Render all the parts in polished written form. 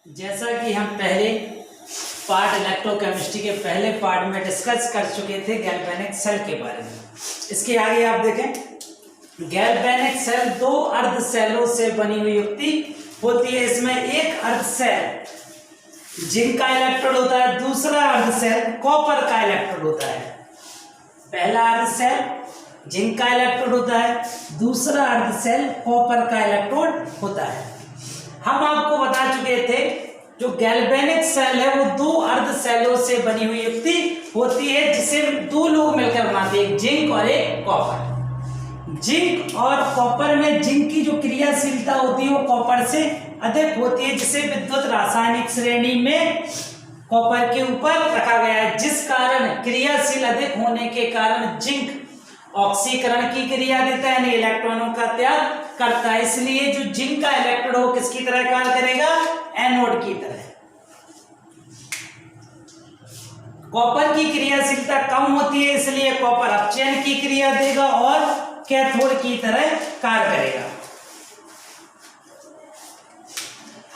जैसा कि हम पहले पार्ट इलेक्ट्रोकेमिस्ट्री के पहले पार्ट में डिस्कस कर चुके थे गैल्वेनिक सेल के बारे में। इसके आगे आप देखें, गैल्वेनिक सेल दो अर्ध सेलों से बनी हुई युक्ति होती है। इसमें एक अर्ध सेल जिंक का इलेक्ट्रोड होता है, दूसरा अर्ध सेल कॉपर का इलेक्ट्रोड होता है। पहला अर्ध सेल जिंक का इलेक्ट्रोड होता है, दूसरा अर्ध सेल कॉपर का इलेक्ट्रोड होता है। हम आपको बता चुके थे जो गैल्वेनिक सेल है वो दो अर्ध सेलों से बनी हुई युक्ति होती है, जिसे दो लोग मिलकर बनाते हैं, एक जिंक और एक कॉपर। जिंक और कॉपर में जिंक की जो क्रियाशीलता होती है वो कॉपर से अधिक होती है, जिसे विद्युत रासायनिक श्रेणी में कॉपर के ऊपर रखा गया है, जिस कारण क्रियाशील अधिक होने के कारण जिंक ऑक्सीकरण की क्रिया देता है, यानी इलेक्ट्रॉनों का त्याग करता है। इसलिए जो जिंक का इलेक्ट्रोड हो किसकी तरह कार्य करेगा, एनोड की तरह। कॉपर की क्रियाशीलता कम होती है, इसलिए कॉपर अपचयन की क्रिया देगा और कैथोड की तरह कार्य करेगा।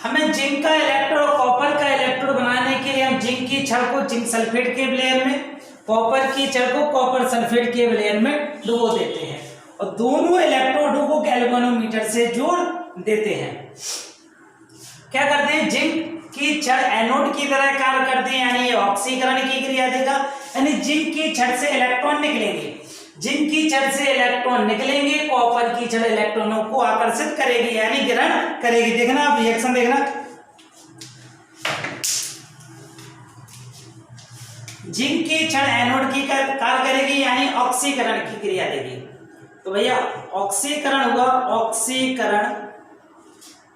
हमें जिंक का इलेक्ट्रोड और कॉपर का इलेक्ट्रोड बनाने के लिए हम जिंक की छड़ को जिंक सल्फेट के विलयन में, कॉपर की छड़ को कॉपर सल्फेट के विलयन में डुबो देते हैं और दोनों इलेक्ट्रोडों को गैल्वेनोमीटर से जोड़ देते हैं। क्या करते हैं, जिंक की छड़ एनोड की तरह कार्य करते हैं, यानी ये ऑक्सीकरण की क्रिया देगा, यानी जिंक की छड़ से इलेक्ट्रॉन निकलेंगे। जिंक की छड़ से इलेक्ट्रॉन निकलेंगे, कॉपर की छड़ इलेक्ट्रॉनों को आकर्षित करेगी, यानी ग्रहण करेगी। देखना आप रिएक्शन देखना, जिंक की छड़ एनोड की कार्य करेगी, यानी ऑक्सीकरण की क्रिया देगी। तो भैया ऑक्सीकरण हुआ, ऑक्सीकरण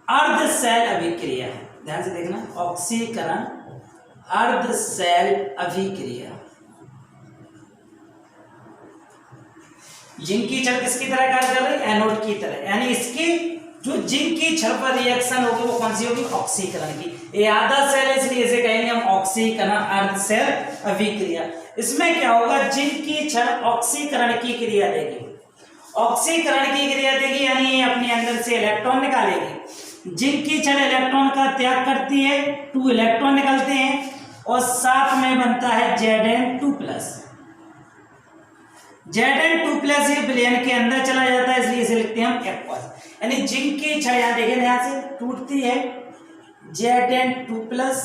अर्ध सेल अभिक्रिया, ध्यान से देखना, ऑक्सीकरण अर्ध सेल अभिक्रिया। जिंक की छड़ किसकी तरह कार्य कर रही है, एनोड की तरह, यानी इसकी जो जिंक की छड़ पर रिएक्शन होगी वो कौन सी होगी, ऑक्सीकरण की। ये आधा सेल है, इसलिए इसे कहेंगे हम ऑक्सीकरण अर्ध सेल अभिक्रिया। इसमें क्या होगा, जिंक की छड़ ऑक्सीकरण की क्रिया देगी, ऑक्सीकरण की क्रिया देगी, यानी ये अपने अंदर से इलेक्ट्रॉन निकालेगी। जिंक की छड़ इलेक्ट्रॉन का त्याग करती है, 2 इलेक्ट्रॉन निकलते हैं और साथ में बनता है Zn2+। Zn2+ ये विलयन के अंदर चला जाता है, इसलिए इसे लिखते हैं हम एक्वस। यानी जिंक की छड़ यहां देखें, यहां से टूटती है, Zn2+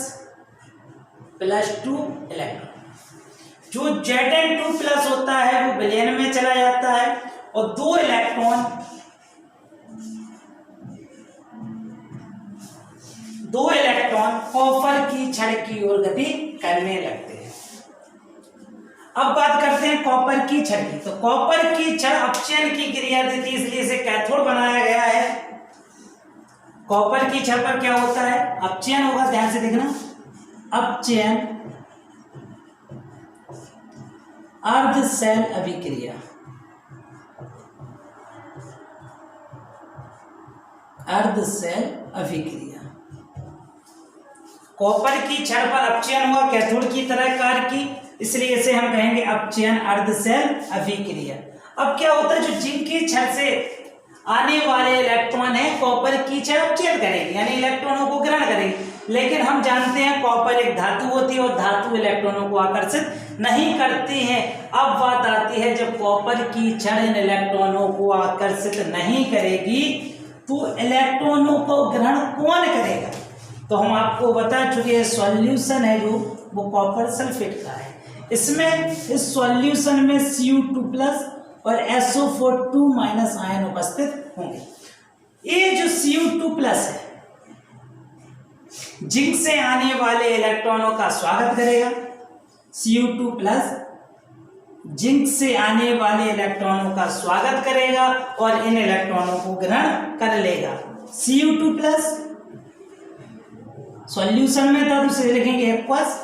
+ 2 इलेक्ट्रॉन। जो Zn2+ होता है वो विलयन में चला जाता है और 2 इलेक्ट्रॉन कॉपर की छड़ की ओर गति करने लगते हैं। अब बात करते हैं कॉपर की छड़ की। तो कॉपर की छड़ अपचयन की क्रिया देती है, इसलिए इसे कैथोड बनाया गया है। कॉपर की छड़ पर क्या होता है, अपचयन होगा, ध्यान से देखना, अपचयन अर्ध सेल अभिक्रिया, अर्ध सेल अभिक्रिया। कॉपर की छड़ पर अपचयन हुआ, कैथोड की तरह कार्य की, इसलिए इसे हम कहेंगे अपचयन अर्ध सेल अभिक्रिया। अब क्या होता है, जो जिंक की छड़ से आने वाले इलेक्ट्रॉन है कॉपर की छड़ अपचयन करेगी, यानी इलेक्ट्रॉनों को ग्रहण करेगी। लेकिन हम जानते हैं कॉपर एक धातु होती है और धातु इलेक्ट्रॉनों को आकर्षित नहीं करती है। अब बात आती है, जब कॉपर की छड़ इन इलेक्ट्रॉनों को आकर्षित नहीं करेगी तो इलेक्ट्रॉनों को ग्रहण कौन करेगा। तो हम आपको बता चुके हैं सॉल्यूशन है जो वो कॉपर सल्फेट का है। इसमें इस सॉल्यूशन में Cu2+ और SO4 आयन उपस्थित होंगे। ये जो Cu2+ है जिंक से आने वाले इलेक्ट्रॉनों का स्वागत करेगा, Cu2+ जिंक से आने वाले इलेक्ट्रॉनों का स्वागत करेगा और इन इलेक्ट्रॉनों को ग्रहण कर लेगा। Cu2+ सॉल्यूशन में था, दूसरे लिखेंगे एक्वस,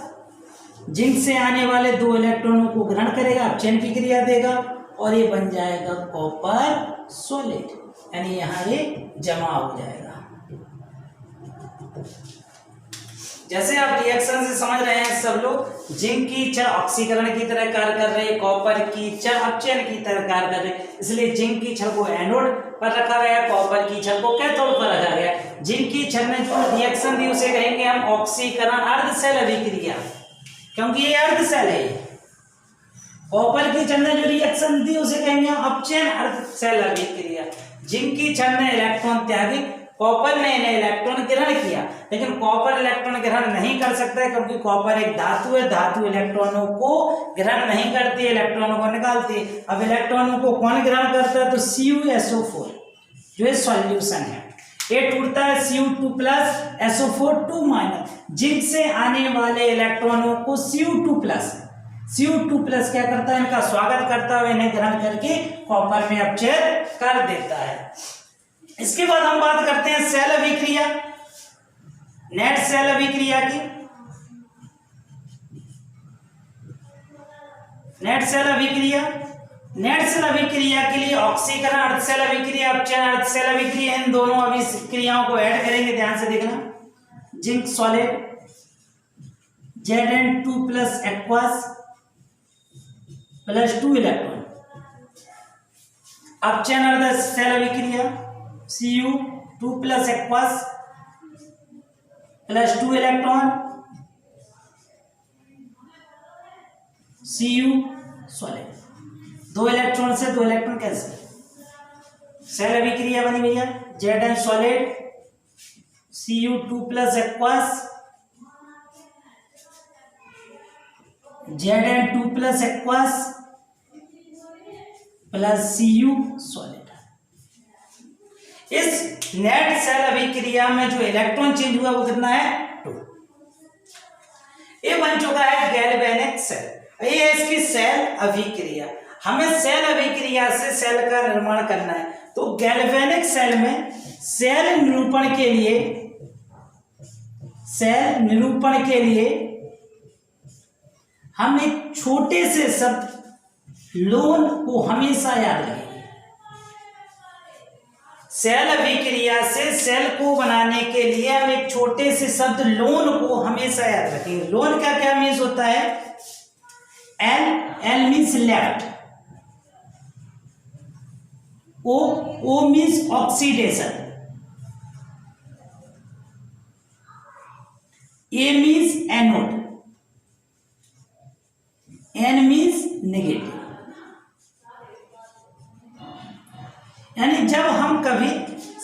जिंक से आने वाले 2 इलेक्ट्रॉनों को ग्रहण करेगा, अपचयन की क्रिया देगा और ये बन जाएगा कॉपर सॉलिड, यानी यहां ये जमा हो जाएगा। जैसे आप रिएक्शन से समझ रहे हैं सब लोग, जिंक की छड़ ऑक्सीकरण की तरह कार्य कर रही है, कॉपर की छड़ अपचयन की तरह कार्य कर रही है, इसलिए जिंक की छड़ को एनोड पर रखा गया, कॉपर की छड़ को कैथोड पर रखा गया। जिंक की छड़ ने जो रिएक्शन दी उसे कहेंगे हम ऑक्सीकरण अर्धशैल अभिक्रिया, क्योंकि ये अर्धशैल है। कॉपर की छड़ ने जो रिएक्शन दी उसे कहेंगे हम अपचयन अर्धशैल अभिक्रिया। जिंक की छड़ ने इलेक्ट्रॉन त्यागी, कॉपर ने इन्हें इलेक्ट्रॉन ग्रहण किया, लेकिन कॉपर इलेक्ट्रॉन ग्रहण नहीं कर सकता है क्योंकि कॉपर एक धातु है, धातु इलेक्ट्रॉनों को ग्रहण नहीं करती है, इलेक्ट्रॉनों को निकालती है। अब इलेक्ट्रॉनों को कौन ग्रहण करता है, तो CuSO4 जो है सॉल्यूशन है, ये टूटता है Cu2 plus SO4 2 minus. Zinc से आने वाले इलेक्ट्रॉनों को Cu2 प्लस क्या करता है, इनका स्वागत करता है, इन्हें ग्रहण करके कॉपर में अपचयन कर देता है। इसके बाद हम बात करते हैं सेल अभिक्रिया, नेट सेल अभिक्रिया की। नेट सेल अभिक्रिया, नेट सेल अभिक्रिया के लिए ऑक्सीकरण अर्धशैल अभिक्रिया, अपचयन अर्धशैल अभिक्रिया, इन दोनों अभिक्रियाओं को ऐड करेंगे, ध्यान से देखना। Zinc solid Zn2 plus aqueous plus 2 electron, अपचयन अर्धशैल अभिक्रिया Cu2 plus aqueous plus 2 electron, Cu solid, 2 electron से 2 इलेक्ट्रॉन कैंसिल, सेल अभिक्रिया बनी भैया। Zn solid Cu2 plus aqueous, Zn2 plus aqueous plus Cu solid. इस नेट सेल अभिक्रिया में जो इलेक्ट्रॉन चेंज हुआ वो कितना है, 2। ये बन चुका है गैल्वेनिक सेल। ये है इसकी सेल अभिक्रिया। हमें सेल अभिक्रिया से सेल का निर्माण करना है, तो गैल्वेनिक सेल में सेल निरूपण के लिए हम एक छोटे से शब्द लोन को हमेशा याद रखेंगे। सेल अभिक्रिया से सेल को बनाने के लिए हम एक छोटे से शब्द लोन को हमेशा याद रखेंगे। लोन का क्या मीन्स होता है, L means left, O means oxidation, A means anode, N means negative. यानी जब हम कभी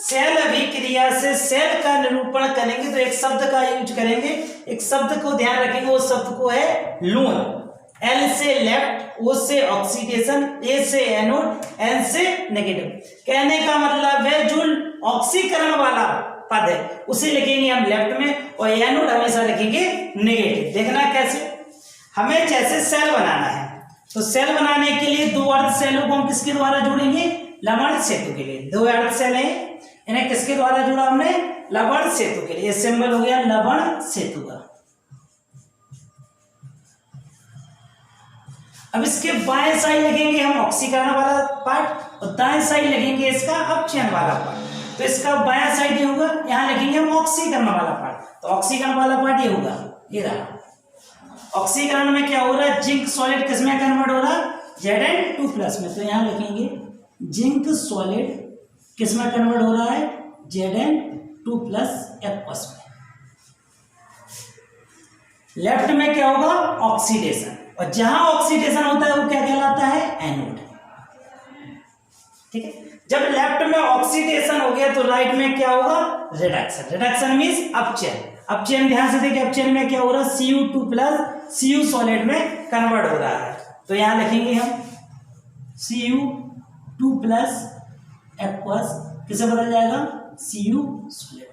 सेल अभिक्रिया से सेल का निरूपण करेंगे तो एक शब्द का यूज करेंगे, एक शब्द को ध्यान रखेंगे, वो शब्द को है लोन। एल से लेफ्ट, ओ से ऑक्सीडेशन, ए से एनोड, एन से नेगेटिव। कहने का मतलब है जो ऑक्सीकरण वाला पद है उसे लिखेंगे हम लेफ्ट में और एनोड हमेशा लिखेंगे नेगेटिव। देखना कैसे, हमें जैसे सेल बनाना है तो सेल बनाने के लिए 2 अर्ध सेलों को हम किसके द्वारा जोड़ेंगे, लवण सेतु के लिए। 2 अर्ध सेल हैं, इन्हें किसके द्वारा जोड़ा हमने, लवण सेतु के लिए। सिंबल हो गया लवण सेतु का। अब इसके बाएं साइड लगेंगे हम ऑक्सीकरण वाला पार्ट और दाएं साइड लगेंगे इसका अपचयन वाला पार्ट। तो इसका बायां साइड ये होगा, यहां लगेंगे हम ऑक्सीकरण वाला पार्ट। तो ऑक्सीकरण वाला पार्ट ये होगा, ये रहा। ऑक्सीकरण में क्या हो रहा है, जिंक सॉलिड किस में कन्वर्ट हो रहा है, Zn2 प्लस में। तो यहां लिखेंगे जिंक सॉलिड किस में कन्वर्ट हो रहा है, Zn2 प्लस एक्वस में। लेफ्ट में क्या होगा, ऑक्सीडेशन, और जहां ऑक्सीडेशन होता है वो क्या कहलाता है, एनोड। ठीक है, जब लेफ्ट में ऑक्सीडेशन हो गया तो राइट में क्या होगा, रिडक्शन। रिडक्शन मींस अपचयन। अपचयन ध्यान से देखिए, अपचयन में क्या हो रहा है, Cu2 प्लस Cu सॉलिड में कन्वर्ट हो रहा है। तो यहां लिखेंगे हम Cu2 प्लस एक्वस किसे बदल जाएगा, Cu सॉलिड।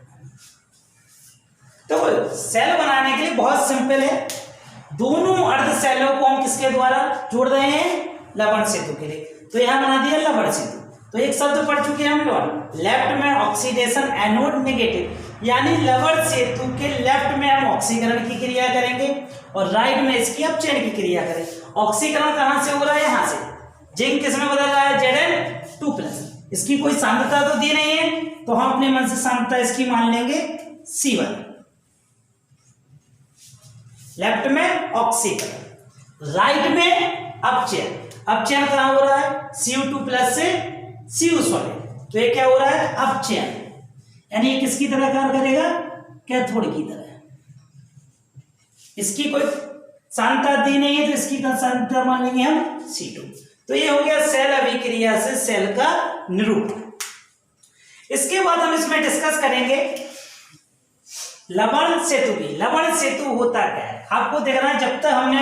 तो सेल बनाने के लिए बहुत सिंपल है, दोनों अर्ध सेलों को हम किसके द्वारा जोड़ रहे हैं, लवण सेतु के लिए। तो यहां बना दिया लवण सेतु। तो एक शब्द पढ़ चुके हैं हम लोग, लेफ्ट में ऑक्सीडेशन, एनोड नेगेटिव, यानी लवण सेतु के लेफ्ट में हम ऑक्सीकरण की क्रिया करेंगे और राइट में इसकी अपचयन की क्रिया करेंगे। ऑक्सीकरण कहां से हो रहा है, यहां से। जिंक किस में बदल रहा है, Zn2 प्लस। इसकी कोई सांद्रता तो दी नहीं है, तो हम अपने मन से सांद्रता इसकी मान लेंगे C1। लेफ्ट में ऑक्सीकरण, राइट में अपचयन। अपचयन कहां हो रहा है, CO2 प्लस से Cu सॉलिड, तो ये क्या हो रहा है, अपचयन, यानी ये किसकी तरह कार्य करेगा, कैथोड की तरह। इसकी कोई सांद्रता दी नहीं है तो इसकी सांद्रता मान लेंगे हम C2। तो ये हो गया सेल अभिक्रिया से सेल का निरूपण। इसके बाद हम इसमें डिस्कस करेंगे लवण सेतु की। लवण सेतु होता क्या है, आपको देखना है, जब तक हमने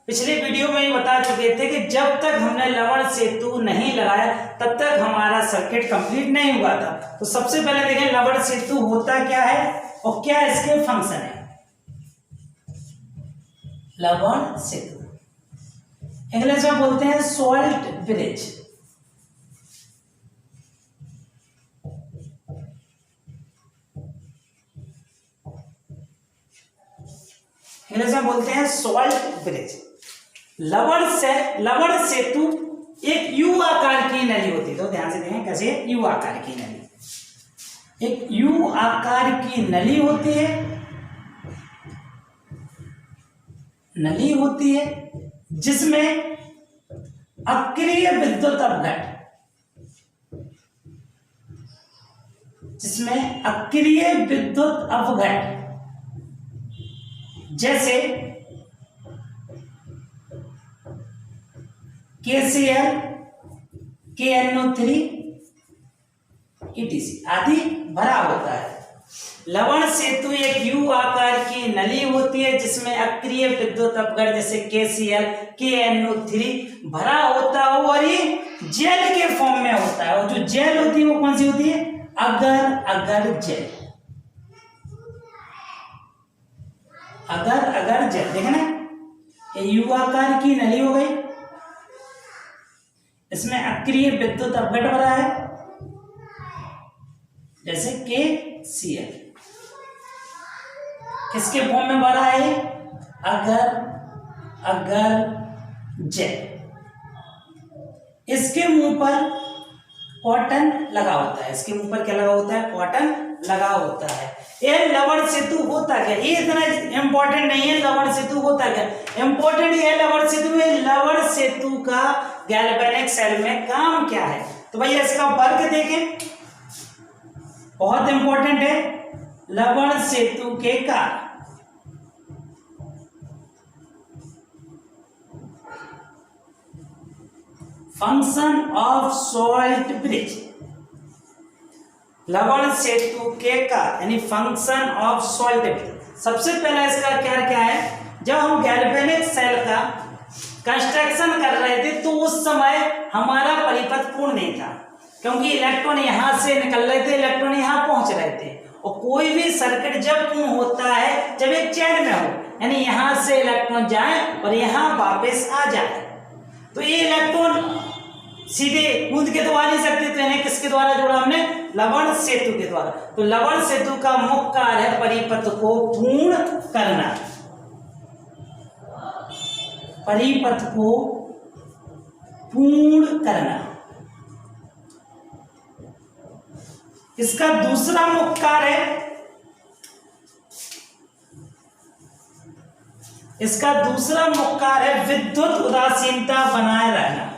पिछले वीडियो में ही बता चुके थे कि जब तक हमने लवण सेतु नहीं लगाया तब तक हमारा सर्किट कंप्लीट नहीं हुआ था। तो सबसे पहले देखें लवण सेतु होता क्या है और क्या इसके फंक्शन है। लवण सेतु इंग्लिश में बोलते हैं सॉल्ट ब्रिज। इंग्लिश में बोलते हैं सॉल्ट ब्रिज। लवण सेतु एक यू आकार की नली होती है, तो ध्यान से देखें कैसे, यू आकार की नली, एक यू आकार की नली होती है, नली होती है जिसमें अक्रिय विद्युत अपघट, जिसमें अक्रिय विद्युत अपघट जैसे KCl, KNO3 ETC आदि भरा होता है। लवण सेतु एक यू आकार की नली होती है जिसमें अक्रिय विद्युत अपघट जैसे KCl, KNO3 भरा होता है और ये जेल के फॉर्म में होता है। और जो जेल होती है वो कौन सी होती है, अगर जेल, अगर जेल। देखें ना, ये यू आकार की नली हो गई, इसमें अक्रिय विद्युत अपघट भरा है जैसे KCl, किसके फॉर्म में भरा है, अगर जेल। इसके मुंह पर कॉटन लगा होता है, इसके मुंह पर क्या लगा होता है, कॉटन लगा होता है। ये लवण सेतु होता क्या, ये इतना इंपॉर्टेंट नहीं है। लवण सेतु होता क्या, इंपॉर्टेंट ये है लवण सेतु में, लवण सेतु का गैल्वेनिक सेल में काम क्या है। तो भैया इसका वर्क देखें, बहुत इंपॉर्टेंट है। लवण सेतु के कार्य, फंक्शन ऑफ सॉल्ट ब्रिज, लवण सेतु के कार्य यानी फंक्शन ऑफ सॉल्ट ब्रिज। सबसे पहला इसका कार्य क्या है, जब हम गैल्वेनिक सेल का कंस्ट्रक्शन कर रहे थे तो उस समय हमारा परिपथ पूर्ण नहीं था, क्योंकि इलेक्ट्रॉन यहां से निकल रहे थे, इलेक्ट्रॉन यहां पहुंच रहे थे। और कोई भी सर्किट जब पूर्ण होता है जब एक चैन में हो, यानी यहां से इलेक्ट्रॉन जाए और यहां वापस आ जाए। तो ये इलेक्ट्रॉन सीधे कूद के तो आ नहीं सकते, तो इन्हें किसके द्वारा जोड़ा हमने, लवण सेतु के द्वारा। तो लवण सेतु का मुख्य कार्य है परिपथ को पूर्ण करना, परिपथ को पूर्ण करना। इसका दूसरा मुख्य कार्य है, इसका दूसरा मुख्य कार्य है विद्युत उदासीनता बनाए रहना,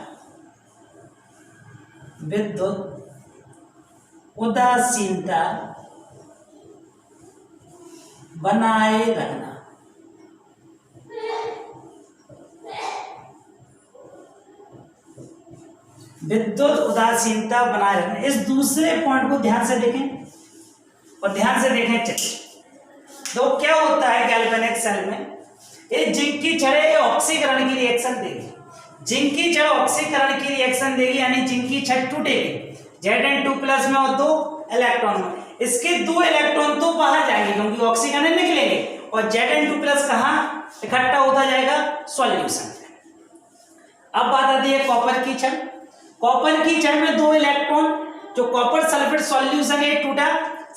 विद्युत उदासीनता बनाए रखना। विद्युत उदासीनता बनाए रखना, इस दूसरे पॉइंट को ध्यान से देखें और ध्यान से देखें चित्र। तो क्या होता है गैल्वेनिक सेल में, ये जिंक की छड़ें ऑक्सीकरण की रिएक्शन देगी, जिंक की छड़ ऑक्सीकरण की रिएक्शन देगी, यानी जिंक की छड़ टूटेगी Zn2+ में और 2 इलेक्ट्रॉन में। इसके 2 इलेक्ट्रॉन तो बाहर जाएंगे क्योंकि ऑक्सीकरण निकलेंगे, और Zn2+ कहां इकट्ठा होता जाएगा, सॉल्यूशन में। अब बात आती है कॉपर की छड़। कॉपर की छड़ में 2 इलेक्ट्रॉन, जो कॉपर सल्फेट सॉल्यूशन है टूटा,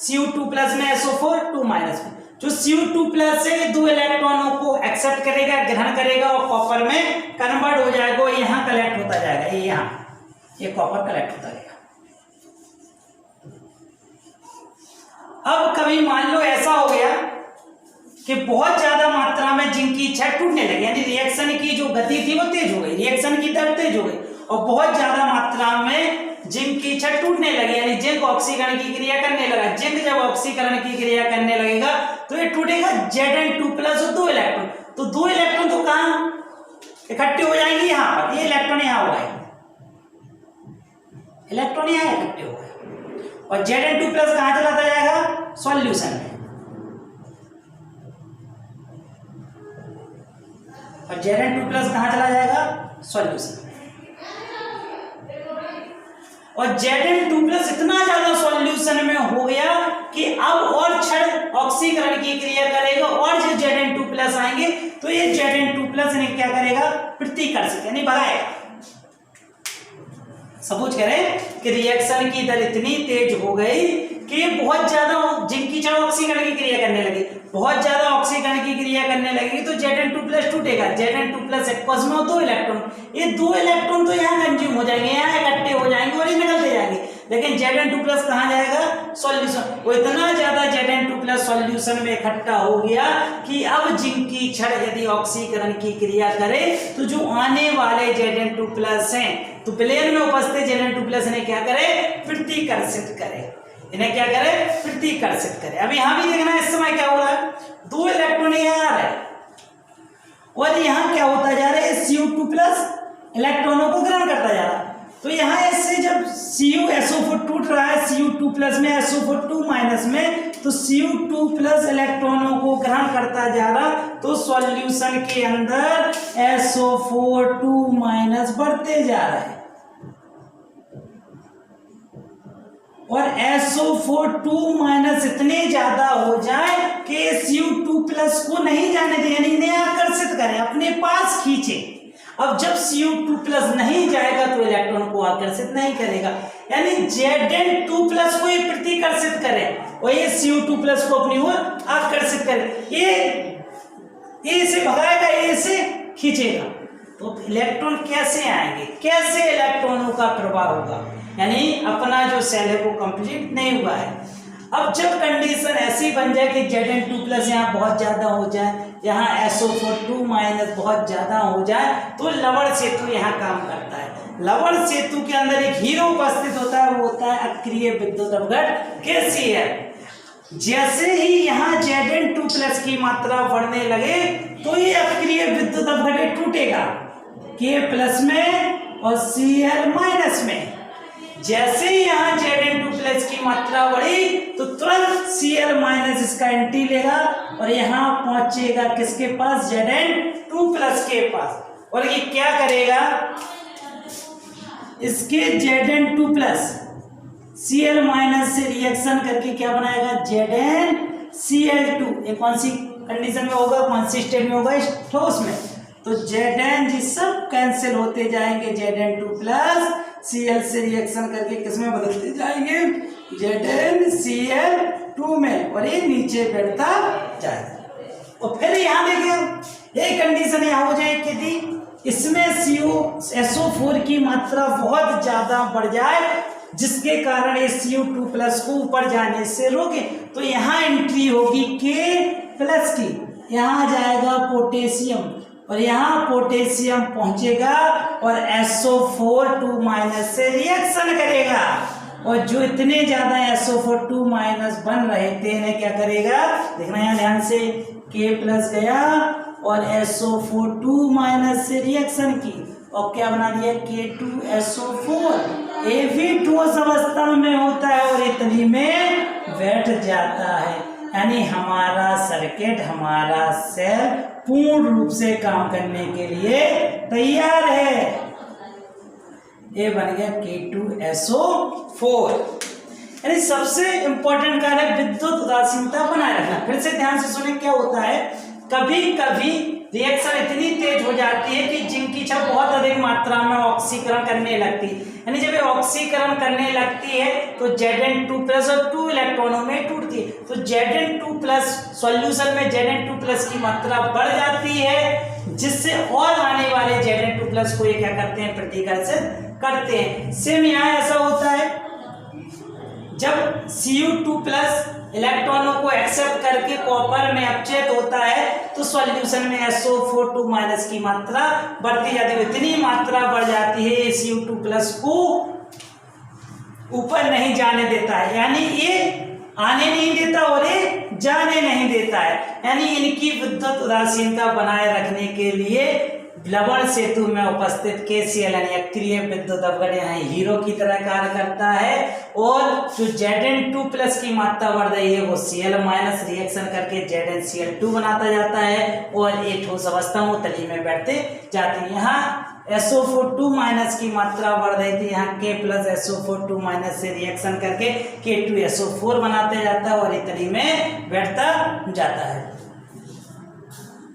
Cu2+ में SO4 2- में, जो Cu2+ से 2 इलेक्ट्रॉनों को एक्सेप्ट करेगा, ग्रहण करेगा और कॉपर में कन्वर्ट हो जाएगा, यहाँ कलेक्ट होता जाएगा, ये यहाँ ये कॉपर कलेक्ट होता जाएगा। अब कभी मान लो ऐसा हो गया कि कि बहुत ज्यादा मात्रा में जिंक की छड़ टूटने लगी, यानी रिएक्शन की जो गति थी वो तेज हो गई, रिएक्शन की दर तेज हो गई और बहुत ज्यादा मात्रा में जिंक की छड़ टूटने लगी, यानी जिंक ऑक्सीकरण की क्रिया करने लगा। जिंक जब ऑक्सीकरण की क्रिया करने लगेगा तो ये टूटेगा Zn2+ और 2 इलेक्ट्रॉन, तो 2 इलेक्ट्रॉन तो कहां इकट्ठे हो जाएंगे, यहां पर, ये इलेक्ट्रॉन यहां हो गए, इलेक्ट्रॉन यहां इकट्ठे हो गए और Zn2+ कहां चलाता जाएगा, सॉल्यूशन में, और Zn2+ कहां चला जाएगा, सॉल्यूशन में। और Zn2+ इतना ज्यादा सॉल्यूशन में हो गया कि अब और क्षण ऑक्सीकरण की क्रिया करेगा और जो Zn2+ आएंगे तो ये Zn2+ ने क्या करेगा, प्रतिकर्षित यानी भगाएगा। सपोज करें कि रिएक्शन की दर इतनी तेज हो गई कि बहुत ज्यादा जिंक की छड़ ऑक्सीकरण की क्रिया करने लगी, बहुत ज्यादा ऑक्सीकरण की क्रिया करने लगेगी तो Zn2+ टूटेगा। Zn2+ एक्वस में 2 इलेक्ट्रॉन, ये 2 इलेक्ट्रॉन तो यहाँ कंज्यूम हो जाएंगे, यहाँ इकट्ठे हो जाएंगे और ये निकलते जाएंगे, लेकिन Zn2+ कहाँ जाएगा, सॉल्यूशन। वो इतना ज्यादा Zn2+ सॉल्यूशन में इकट्ठा हो गया कि अब जिंक की छड़ यदि ऑक्सीकरण की क्रिया करे तो जो आने वाले Zn2+ हैं तो प्लेन में उपस्थित Zn2+ ने क्या करे, प्रतिकर्षित करे, इन्हें क्या करे, प्रतिकर्षित करे। अब यहां भी देखना है इस समय क्या हो रहा है, 2 इलेक्ट्रॉन यहाँ आ रहे हैं और यहाँ क्या होता जा रहा है, Cu2+ इलेक्ट्रॉनों को ग्रहण करता जा रहा है। तो यहाँ इससे जब CuSO4 टूट रहा है Cu2+ में SO4 में, तो Cu2+ इलेक्ट्रॉनों को ग्रहण करता जा रहा, तो सॉल्यूशन के अंदर SO4 बढ़ते जा रहा है और SO4 इतने ज्यादा हो जाए कि Cu2+ को नहीं जाने दे, यानी इन्हें आकर्षित करें, अपने पास खींचे। अब जब Cu2+ नहीं जाएगा तो इलेक्ट्रॉन को आकर्षित नहीं करेगा, यानी Zn2+ को ये प्रतिकर्षित करे और ये Cu2+ को अपनी ओर आकर्षित करे, ये से भगाएगा, ये से खींचेगा। तो इलेक्ट्रॉन कैसे आएंगे, कैसे इलेक्ट्रॉनों का प्रवाह होगा, यानी अपना जो सेल है वो कंप्लीट नहीं हुआ है। अब जब कंडीशन ऐसी बन जाए कि Zn2+ यहाँ बहुत ज्यादा हो जाए, यहाँ SO4 बहुत ज्यादा हो जाए, तो लवण सेतु यहाँ काम करता है। लवण सेतु के अंदर एक हीरो उपस्थित होता है, वो होता है अक्रिय विद्युत अपघट KCl। जैसे ही यहाँ Zn2+ की मात्रा बढ़ने लगे तो ये अक्रिय विद्युत अपघट टूटेगा K+ में और Cl- में। जैसे ही यहाँ Zn2+ की मात्रा बढ़ी तो तुरंत Cl- इसका एंटी लेगा और यहाँ पहुंचेगा किसके पास, Zn2+ के पास, और ये क्या करेगा, इसके Zn2+ Cl- से रिएक्शन करके क्या बनाएगा, ZnCl2। ये कौन सी कंडीशन में होगा, कौन सी स्टेट में होगा, ठोस में। तो Zn जी सब कैंसिल होते जाएंगे, Zn2+ Cl से रिएक्शन करके किसमें बदलते जाएंगे, ZnCl2 में, और ये नीचे बैठता जाएगा। और फिर यहाँ देखिए एक कंडीशन यहाँ हो जाए कि इसमें SO4 की मात्रा बहुत ज्यादा बढ़ जाए जिसके कारण ये Cu2+ को ऊपर जाने से रोके, तो यहाँ एंट्री होगी K+ की, यहाँ जाएगा पोटेशियम और यहाँ पोटेशियम पहुंचेगा और SO4 से रिएक्शन करेगा, और जो इतने ज्यादा SO4 बन रहे थे इन्हें क्या करेगा, देखना यहाँ ध्यान से, K+ गया और SO4 से रिएक्शन की और क्या बना दिया, K2SO4। ये भी ठोस अवस्था में होता है और इतनी में बैठ जाता है, यानी हमारा सर्किट, हमारा सेल पूर्ण रूप से काम करने के लिए तैयार है। ये बन गया K2SO4। यानी सबसे इंपॉर्टेंट कार्य है विद्युत उदासीनता बनाए रखना। फिर से ध्यान से सुने, क्या होता है, कभी कभी रिएक्शन इतनी तेज हो जाती है कि जिंक की छड़ बहुत अधिक मात्रा में ऑक्सीकरण करने लगती है, यानी जब ये ऑक्सीकरण करने लगती है तो Zn2+ और 2 इलेक्ट्रॉनों में टूटती है, तो Zn2+ सॉल्यूशन में Zn2+ की मात्रा बढ़ जाती है, जिससे और आने वाले Zn2+ को ये क्या करते हैं, प्रतिकर्षित करते हैं। सेम यहाँ ऐसा होता है, जब Cu2+ इलेक्ट्रॉनों को एक्सेप्ट करके कॉपर में अपचयित होता है तो सॉल्यूशन में SO4 की मात्रा बढ़ती जाती है। इतनी मात्रा बढ़ जाती है Cu2+ को ऊपर नहीं जाने देता है, यानी ये आने नहीं देता और ये जाने नहीं देता है। यानी इनकी विद्युत उदासीनता बनाए रखने के लिए लवण सेतु में उपस्थित KCl यानी अक्रिय विद्युत अवघट यहाँ हीरो की तरह कार्य करता है और जो Zn2+ की मात्रा बढ़ रही है वो Cl- रिएक्शन करके ZnCl2 बनाता जाता है और ये ठोस अवस्था में तली में बैठते जाती है। यहाँ SO4 की मात्रा बढ़ रही थी, यहाँ K+ SO4 से रिएक्शन करके K2SO4 बनाते जाता है और इतनी में बैठता जाता है।